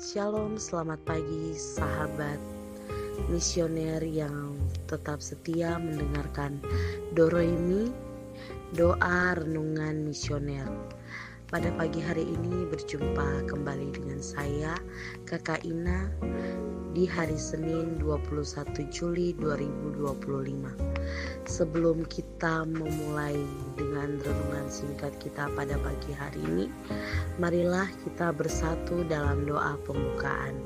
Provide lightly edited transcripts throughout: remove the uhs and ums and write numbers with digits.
Shalom, selamat pagi sahabat misioner yang tetap setia mendengarkan Doroimi, doa renungan misioner. Pada pagi hari ini berjumpa kembali dengan saya, Kakak Ina, di hari Senin 21 Juli 2025. Sebelum kita memulai dengan renungan singkat kita pada pagi hari ini, marilah kita bersatu dalam doa pembukaan.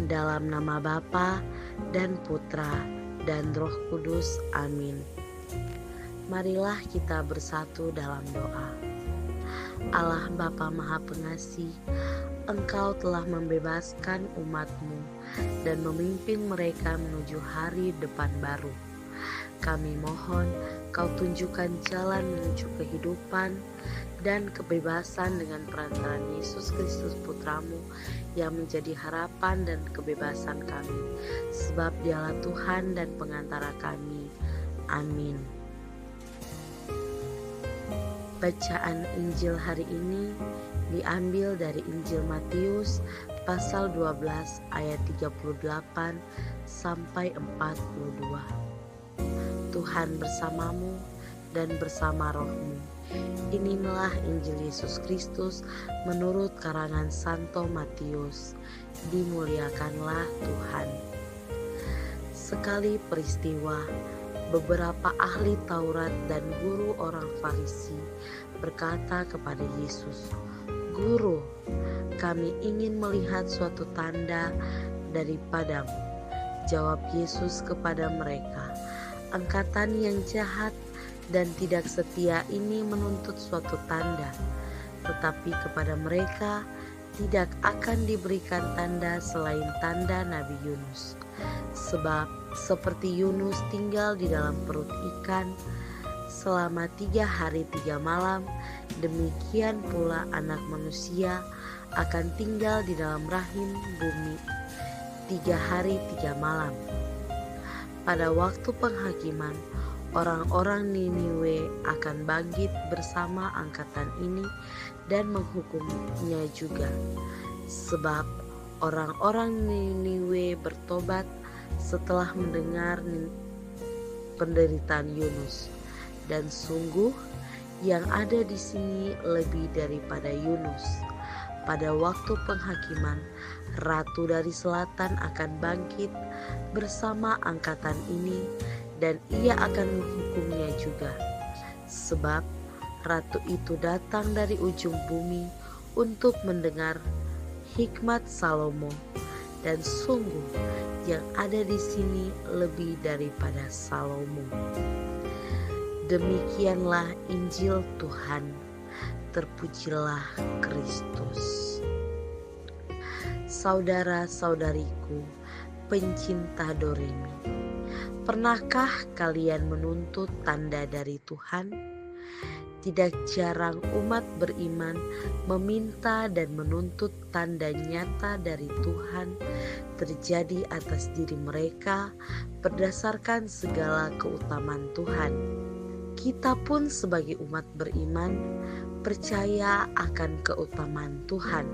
Dalam nama Bapa dan Putra dan Roh Kudus, amin. Marilah kita bersatu dalam doa. Allah Bapa Maha Pengasih, Engkau telah membebaskan umat-Mu dan memimpin mereka menuju hari depan baru. Kami mohon Kau tunjukkan jalan menuju kehidupan dan kebebasan dengan perantaraan Yesus Kristus Putra-Mu yang menjadi harapan dan kebebasan kami, sebab Dialah Tuhan dan pengantara kami. Amin. Bacaan Injil hari ini diambil dari Injil Matius pasal 12 ayat 38 sampai 42. Tuhan bersamamu dan bersama rohmu. Inilah Injil Yesus Kristus menurut karangan Santo Matius. Dimuliakanlah Tuhan. Sekali peristiwa, beberapa ahli Taurat dan guru orang Farisi berkata kepada Yesus, "Guru, kami ingin melihat suatu tanda daripadamu." Jawab Yesus kepada mereka, "Angkatan yang jahat dan tidak setia ini menuntut suatu tanda, tetapi kepada mereka tidak akan diberikan tanda selain tanda Nabi Yunus. Sebab seperti Yunus tinggal di dalam perut ikan selama 3 hari 3 malam, demikian pula Anak Manusia akan tinggal di dalam rahim bumi 3 hari 3 malam. Pada waktu penghakiman, orang-orang Niniwe akan bangkit bersama angkatan ini dan menghukumnya juga. Sebab orang-orang Niniwe bertobat setelah mendengar penderitaan Yunus. Dan sungguh yang ada di sini lebih daripada Yunus. Pada waktu penghakiman, Ratu dari Selatan akan bangkit bersama angkatan ini dan ia akan menghukumnya juga. Sebab ratu itu datang dari ujung bumi untuk mendengar hikmat Salomo, dan sungguh yang ada di sini lebih daripada Salomo." Demikianlah Injil Tuhan. Terpujilah Kristus. Saudara-saudariku, pencinta Doroimi, pernahkah kalian menuntut tanda dari Tuhan? Tidak jarang umat beriman meminta dan menuntut tanda nyata dari Tuhan terjadi atas diri mereka berdasarkan segala keutamaan Tuhan. Kita pun sebagai umat beriman percaya akan keutamaan Tuhan.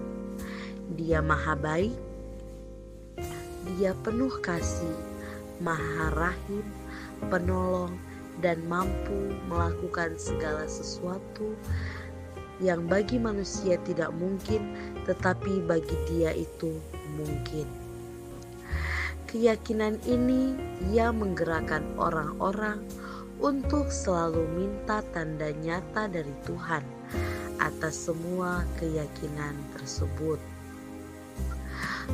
Dia maha baik, Dia penuh kasih, maha rahim, penolong, dan mampu melakukan segala sesuatu yang bagi manusia tidak mungkin, tetapi bagi Dia itu mungkin. Keyakinan ini yang menggerakkan orang-orang untuk selalu minta tanda nyata dari Tuhan atas semua keyakinan tersebut.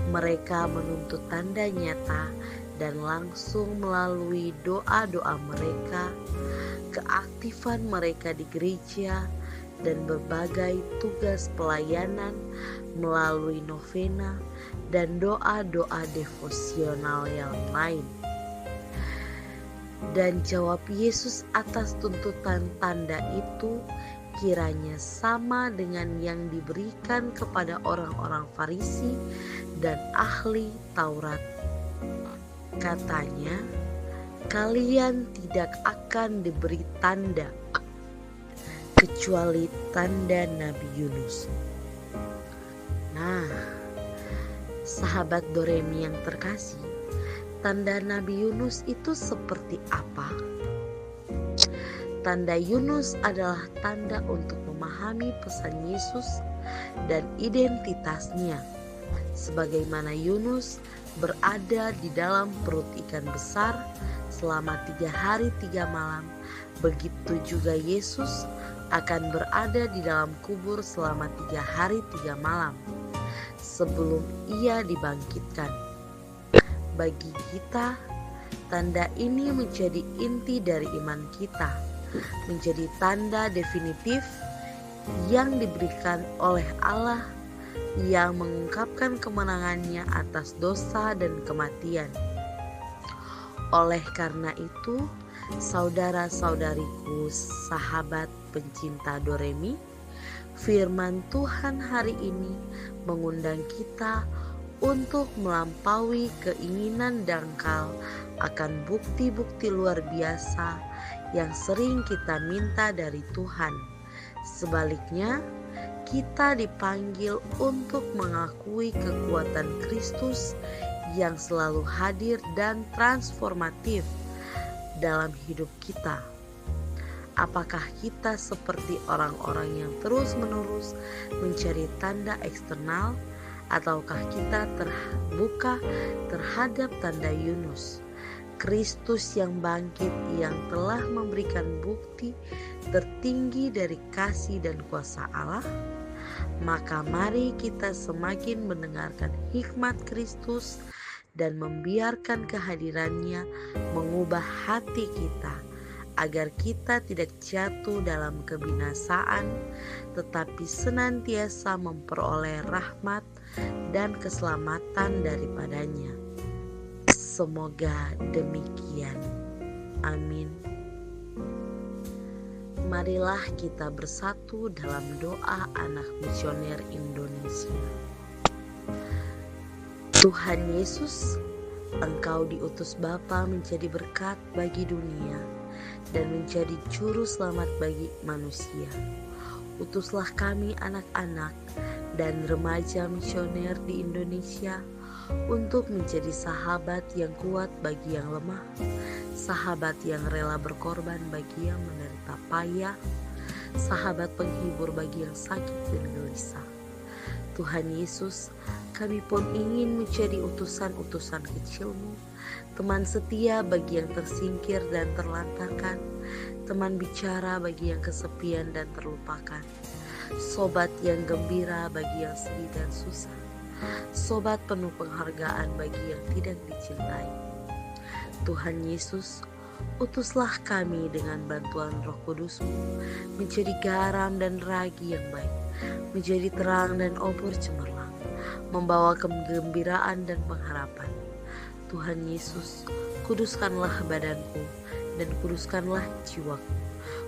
Mereka menuntut tanda nyata dan langsung melalui doa-doa mereka, keaktifan mereka di gereja, dan berbagai tugas pelayanan melalui novena dan doa-doa devosional yang lain. Dan jawab Yesus atas tuntutan tanda itu kiranya sama dengan yang diberikan kepada orang-orang Farisi dan ahli Taurat. Katanya, "Kalian tidak akan diberi tanda kecuali tanda Nabi Yunus." Nah, Sahabat Doremi yang terkasih, tanda Nabi Yunus itu seperti apa? Tanda Yunus adalah tanda untuk memahami pesan Yesus dan identitasnya. Sebagaimana Yunus berada di dalam perut ikan besar selama 3 hari 3 malam, begitu juga Yesus akan berada di dalam kubur selama 3 hari 3 malam sebelum ia dibangkitkan. Bagi kita, tanda ini menjadi inti dari iman kita, menjadi tanda definitif yang diberikan oleh Allah yang mengungkapkan kemenangannya atas dosa dan kematian. Oleh karena itu, saudara-saudariku, sahabat pencinta Doremi, firman Tuhan hari ini mengundang kita untuk melampaui keinginan dangkal akan bukti-bukti luar biasa yang sering kita minta dari Tuhan. Sebaliknya, kita dipanggil untuk mengakui kekuatan Kristus yang selalu hadir dan transformatif dalam hidup kita. Apakah kita seperti orang-orang yang terus-menerus mencari tanda eksternal, ataukah kita terbuka terhadap tanda Yunus, Kristus yang bangkit, yang telah memberikan bukti tertinggi dari kasih dan kuasa Allah? Maka mari kita semakin mendengarkan hikmat Kristus dan membiarkan kehadirannya mengubah hati kita, agar kita tidak jatuh dalam kebinasaan, tetapi senantiasa memperoleh rahmat dan keselamatan daripadanya. Semoga demikian. Amin. Marilah kita bersatu dalam doa anak misioner Indonesia. Tuhan Yesus, Engkau diutus Bapa menjadi berkat bagi dunia dan menjadi juru selamat bagi manusia. Utuslah kami anak-anak dan remaja misioner di Indonesia untuk menjadi sahabat yang kuat bagi yang lemah, sahabat yang rela berkorban bagi yang menderita payah, sahabat penghibur bagi yang sakit dan gelisah. Tuhan Yesus, kami pun ingin menjadi utusan-utusan kecil-Mu, teman setia bagi yang tersingkir dan terlantarkan, teman bicara bagi yang kesepian dan terlupakan, sobat yang gembira bagi yang sedih dan susah, sobat penuh penghargaan bagi yang tidak dicintai. Tuhan Yesus, utuslah kami dengan bantuan Roh Kudus-Mu menjadi garam dan ragi yang baik, menjadi terang dan obor cemerlang, membawa kegembiraan dan pengharapan. Tuhan Yesus, kuduskanlah badanku dan kuduskanlah jiwaku.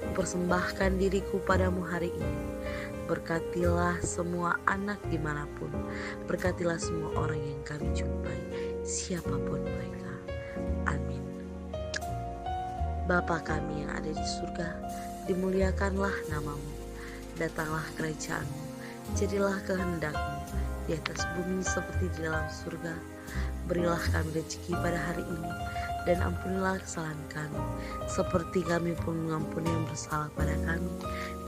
Kupersembahkan diriku padamu hari ini. Berkatilah semua anak dimanapun. Berkatilah semua orang yang kami jumpai, siapapun mereka. Amin. Bapa kami yang ada di surga, dimuliakanlah namamu. Datanglah kerajaan-Mu, jadilah kehendak-Mu di atas bumi seperti di dalam surga. Berilah kami rezeki pada hari ini, dan ampunilah kesalahan kami, seperti kami pun mengampuni yang bersalah pada kami.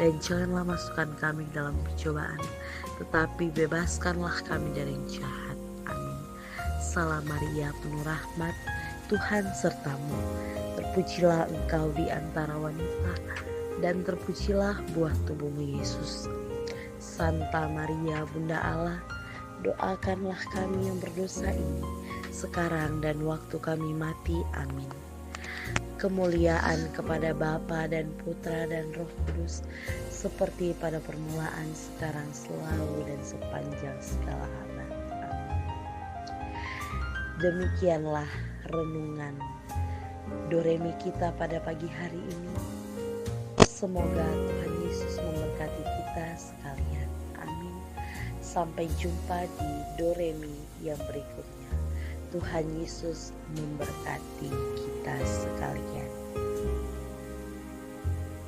Dan janganlah masukkan kami dalam percobaan, tetapi bebaskanlah kami dari yang jahat. Amin. Salam Maria, penuh rahmat, Tuhan sertamu. Terpujilah engkau di antara wanita, dan terpujilah buah tubuhmu Yesus. Santa Maria, Bunda Allah, doakanlah kami yang berdosa ini, sekarang dan waktu kami mati. Amin. Kemuliaan kepada Bapa dan Putra dan Roh Kudus, seperti pada permulaan, sekarang, selalu, dan sepanjang segala abad. Amin. Demikianlah renungan Doremi kita pada pagi hari ini. Semoga Tuhan Yesus memberkati kita sekalian. Amin. Sampai jumpa di Doremi yang berikutnya. Tuhan Yesus memberkati kita sekalian.